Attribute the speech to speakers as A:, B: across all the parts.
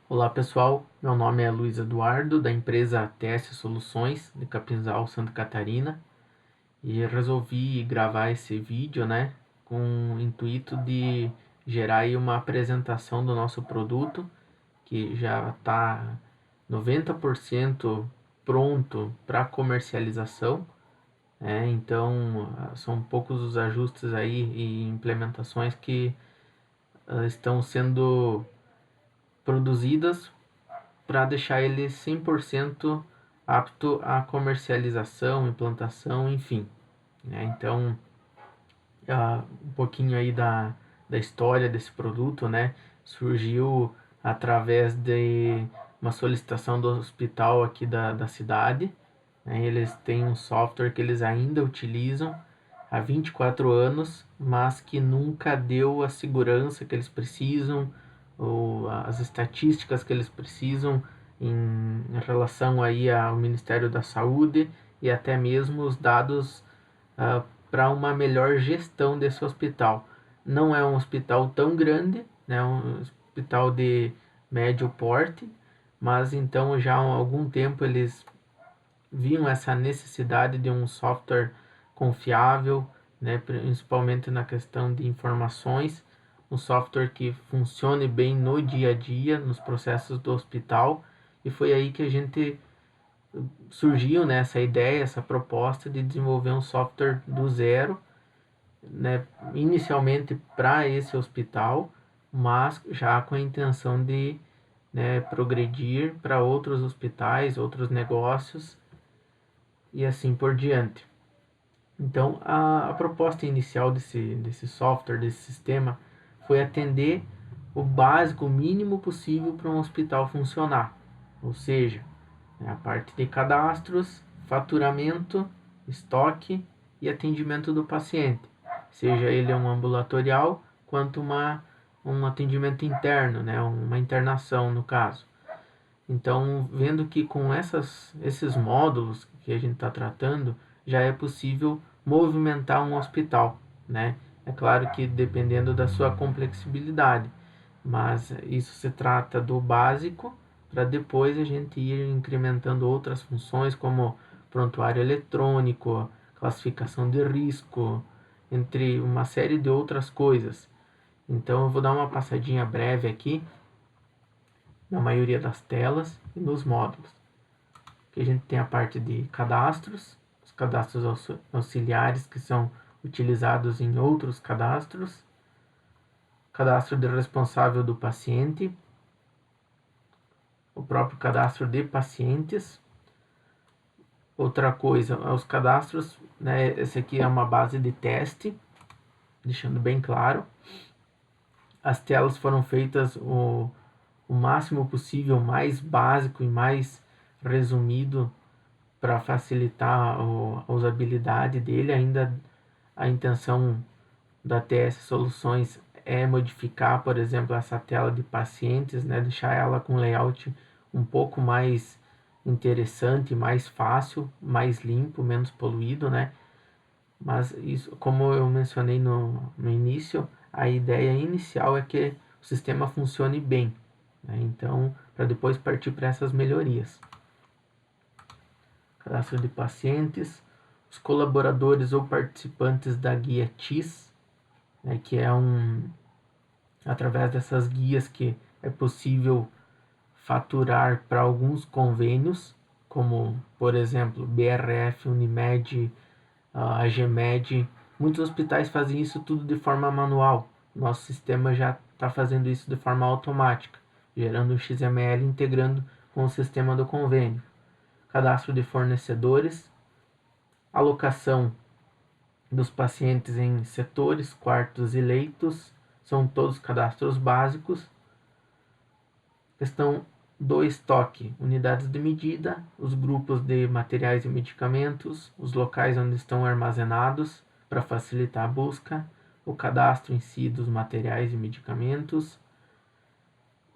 A: Olá pessoal, meu nome é Luiz Eduardo, da empresa TS Soluções, de Capinzal, Santa Catarina, e resolvi gravar esse vídeo, com o intuito de gerar aí uma apresentação do nosso produto, que já está 90% pronto para comercialização, então são poucos os ajustes aí e implementações que estão sendo produzidas para deixar ele 100% apto à comercialização, implantação, enfim. Então, um pouquinho aí da história desse produto, surgiu através de uma solicitação do hospital aqui da cidade. Eles têm um software que eles ainda utilizam há 24 anos, mas que nunca deu a segurança que eles precisam, ou as estatísticas que eles precisam em relação aí ao Ministério da Saúde e até mesmo os dados para uma melhor gestão desse hospital. Não é um hospital tão grande, um hospital de médio porte, mas então já há algum tempo eles viam essa necessidade de um software confiável, principalmente na questão de informações, um software que funcione bem no dia a dia, nos processos do hospital, e foi aí que a gente surgiu, essa ideia, essa proposta de desenvolver um software do zero, inicialmente para esse hospital, mas já com a intenção de progredir para outros hospitais, outros negócios e assim por diante. Então, a proposta inicial desse software, desse sistema, foi atender o básico, o mínimo possível para um hospital funcionar. Ou seja, a parte de cadastros, faturamento, estoque e atendimento do paciente. Seja ele um ambulatorial, quanto um atendimento interno, uma internação no caso. Então, vendo que com esses módulos que a gente está tratando, já é possível movimentar um hospital, É claro que dependendo da sua complexibilidade, mas isso se trata do básico para depois a gente ir incrementando outras funções como prontuário eletrônico, classificação de risco, entre uma série de outras coisas. Então eu vou dar uma passadinha breve aqui na maioria das telas e nos módulos. Aqui a gente tem a parte de cadastros, os cadastros auxiliares que são utilizados em outros cadastros, cadastro de responsável do paciente, o próprio cadastro de pacientes. Outra coisa, os cadastros, esse aqui é uma base de teste, deixando bem claro. As telas foram feitas o máximo possível, mais básico e mais resumido para facilitar a usabilidade dele. Ainda a intenção da TS Soluções é modificar, por exemplo, essa tela de pacientes, deixar ela com layout um pouco mais interessante, mais fácil, mais limpo, menos poluído, Mas isso, como eu mencionei no início, a ideia inicial é que o sistema funcione bem, Então, para depois partir para essas melhorias. Cadastro de pacientes, os colaboradores ou participantes da guia TIS, que é através dessas guias que é possível faturar para alguns convênios, como por exemplo BRF, Unimed, AGMed. Muitos hospitais fazem isso tudo de forma manual. Nosso sistema já está fazendo isso de forma automática, gerando um XML integrando com o sistema do convênio. Cadastro de fornecedores, alocação dos pacientes em setores, quartos e leitos, são todos cadastros básicos. Questão do estoque, unidades de medida, os grupos de materiais e medicamentos, os locais onde estão armazenados para facilitar a busca, o cadastro em si dos materiais e medicamentos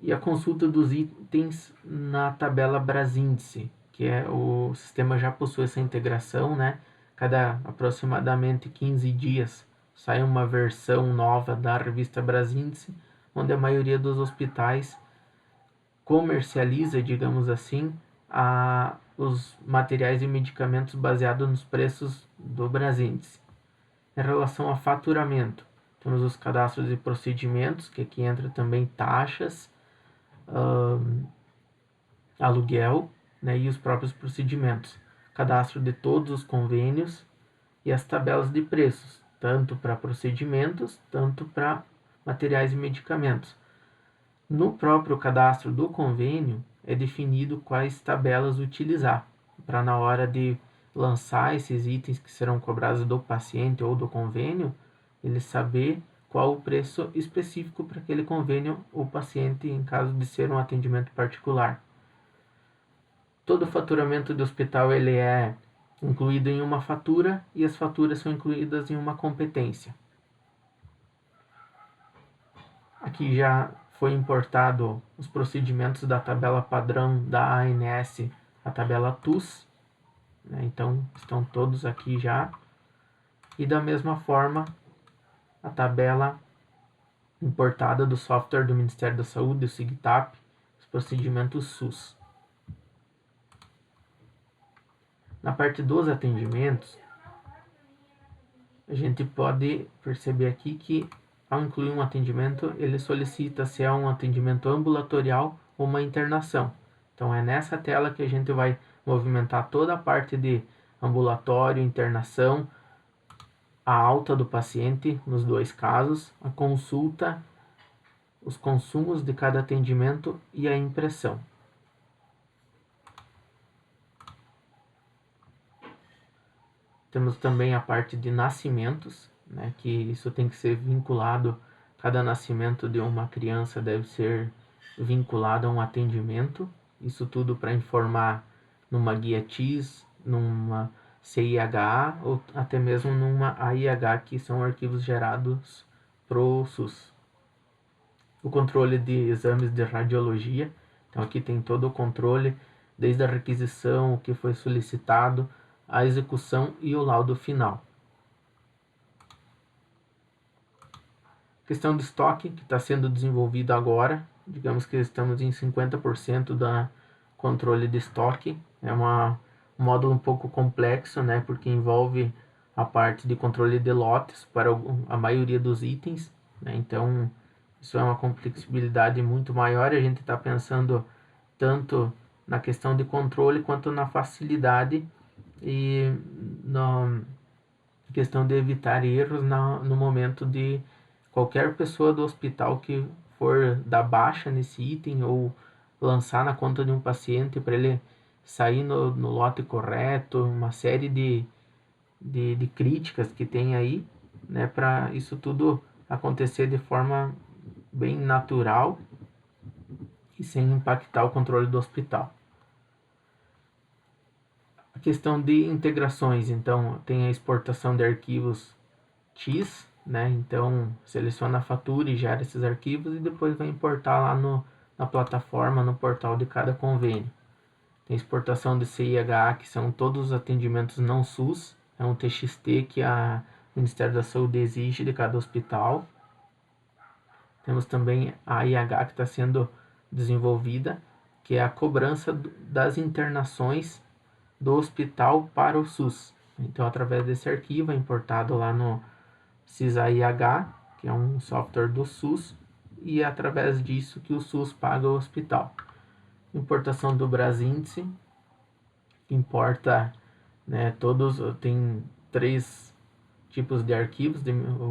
A: e a consulta dos itens na tabela Brasíndice, que o sistema já possui essa integração, Cada aproximadamente 15 dias sai uma versão nova da revista Brasíndice, onde a maioria dos hospitais comercializa, digamos assim, os materiais e medicamentos baseados nos preços do Brasíndice. Em relação a faturamento, temos os cadastros de procedimentos, que aqui entra também taxas, aluguel, né, e os próprios procedimentos. Cadastro de todos os convênios e as tabelas de preços, tanto para procedimentos, tanto para materiais e medicamentos. No próprio cadastro do convênio é definido quais tabelas utilizar, para na hora de lançar esses itens que serão cobrados do paciente ou do convênio, ele saber qual o preço específico para aquele convênio ou paciente em caso de ser um atendimento particular. Todo o faturamento do hospital ele é incluído em uma fatura e as faturas são incluídas em uma competência. Aqui já foi importado os procedimentos da tabela padrão da ANS, a tabela TUS, né? Então estão todos aqui já. E da mesma forma, a tabela importada do software do Ministério da Saúde, o SIGTAP, os procedimentos SUS. Na parte dos atendimentos, a gente pode perceber aqui que ao incluir um atendimento, ele solicita se é um atendimento ambulatorial ou uma internação. Então é nessa tela que a gente vai movimentar toda a parte de ambulatório, internação, a alta do paciente nos dois casos, a consulta, os consumos de cada atendimento e a impressão. Temos também a parte de nascimentos, né, que isso tem que ser vinculado, cada nascimento de uma criança deve ser vinculado a um atendimento, isso tudo para informar numa guia TIS, numa CIH ou até mesmo numa AIH, que são arquivos gerados pro SUS. O controle de exames de radiologia, então aqui tem todo o controle, desde a requisição, o que foi solicitado, a execução e o laudo final. Questão de estoque, que está sendo desenvolvido agora, digamos que estamos em 50% da controle de estoque. É um módulo um pouco complexo, né, porque envolve a parte de controle de lotes para a maioria dos itens, né, então isso é uma complexibilidade muito maior. A gente está pensando tanto na questão de controle quanto na facilidade e na questão de evitar erros no momento de qualquer pessoa do hospital que for dar baixa nesse item ou lançar na conta de um paciente para ele sair no lote correto, uma série de críticas que tem aí, né, para isso tudo acontecer de forma bem natural e sem impactar o controle do hospital. A questão de integrações, então tem a exportação de arquivos TIS, né? Então seleciona a fatura e gera esses arquivos e depois vai importar lá na plataforma, no portal de cada convênio. Tem exportação de CIH, que são todos os atendimentos não SUS, é um TXT que o Ministério da Saúde exige de cada hospital. Temos também a IH que está sendo desenvolvida, que é a cobrança das internações do hospital para o SUS. Então, através desse arquivo é importado lá no CISA-IH, que é um software do SUS, e é através disso que o SUS paga o hospital. Importação do Brasíndice, importa, né, tem 3 tipos de arquivos,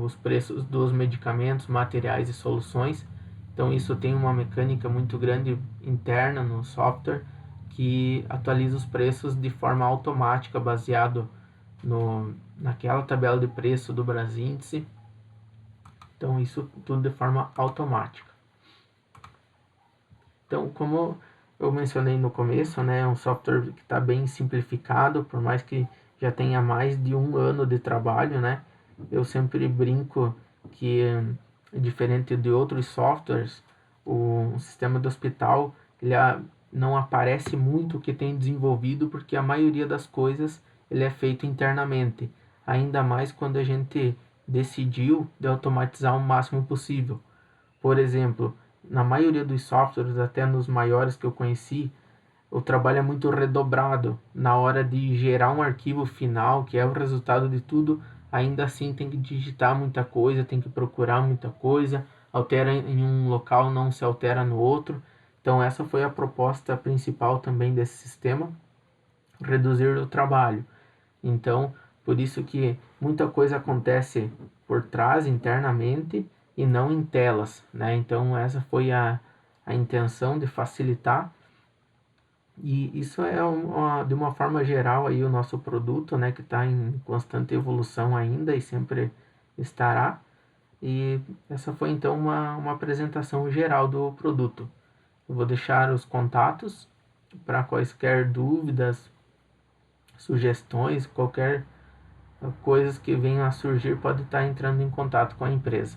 A: os preços dos medicamentos, materiais e soluções. Então isso tem uma mecânica muito grande interna no software que atualiza os preços de forma automática, baseado naquela tabela de preço do Brasíndice. Então isso tudo de forma automática. Então, como eu mencionei no começo, né, é um software que está bem simplificado, por mais que já tenha mais de 1 ano de trabalho, né? Eu sempre brinco que, diferente de outros softwares, o sistema do hospital ele não aparece muito o que tem desenvolvido, porque a maioria das coisas ele é feito internamente, ainda mais quando a gente decidiu de automatizar o máximo possível. Por exemplo, na maioria dos softwares, até nos maiores que eu conheci, o trabalho é muito redobrado na hora de gerar um arquivo final, que é o resultado de tudo. Ainda assim tem que digitar muita coisa, tem que procurar muita coisa, altera em um local, não se altera no outro. Então essa foi a proposta principal também desse sistema, reduzir o trabalho. Então, por isso que muita coisa acontece por trás, internamente, e não em telas, né? Então essa foi a intenção de facilitar. E isso é de uma forma geral aí o nosso produto, né, que está em constante evolução ainda e sempre estará. E essa foi então uma apresentação geral do produto. Eu vou deixar os contatos para quaisquer dúvidas, sugestões, qualquer coisas que venham a surgir, pode estar entrando em contato com a empresa.